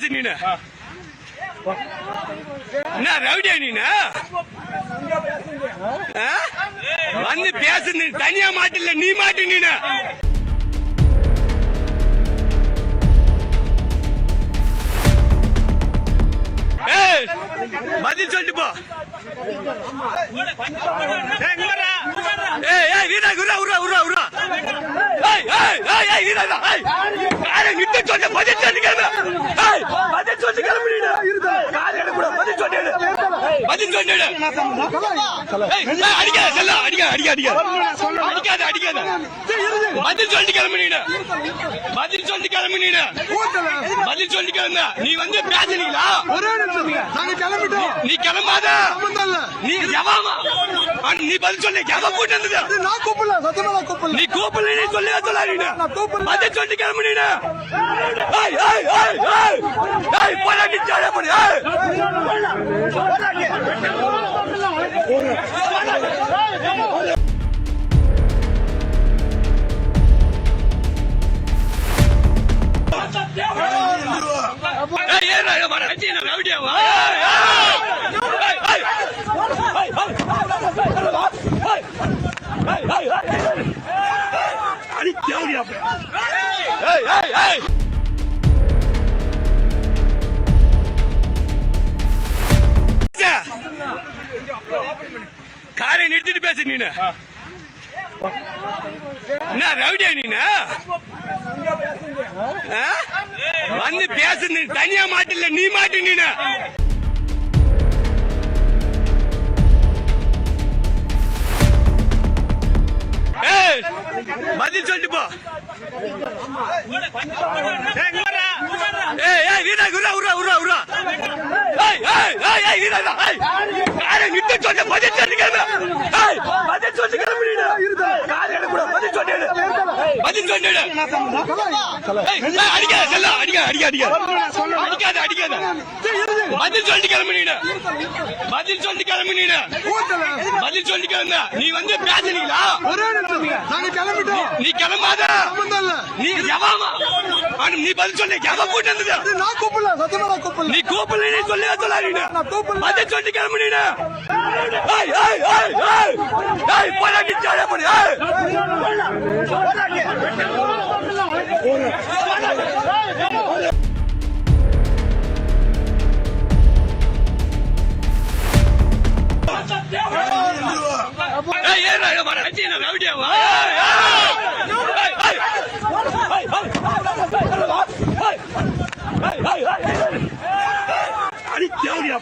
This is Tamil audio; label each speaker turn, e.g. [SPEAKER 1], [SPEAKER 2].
[SPEAKER 1] பேசு நீ என்ன ரவுடியா நீ வந்து பேசு தனியா மாட்டில்ல நீ மாட்டு நீ பதில் சொல்லிட்டு போ நீ வந்து பேசுறீங்களா நீ கிளம்பாத நீ நீ பதில் சொல்லி நீ கூப்பிடல நீ சொல்லி பதில் சொல்லி கிளம்புனீங்க காரை நிறுத்திட்டு பேசு நீ என்ன ரவுடியா நீ வந்து பேசு தனியா மாட்டில்ல நீ மாட்டு நீ பதில் சொல்லிட்டு போ நீ வந்து பேசுறீங்களா நீ கிளம்பாத நீ நீ பதில் சொல்லி நீ கூப்பிடல நீ சொல்லி பதில் சொல்லி கிளம்புனீங்க ரவுடியாவா அடி தேவையா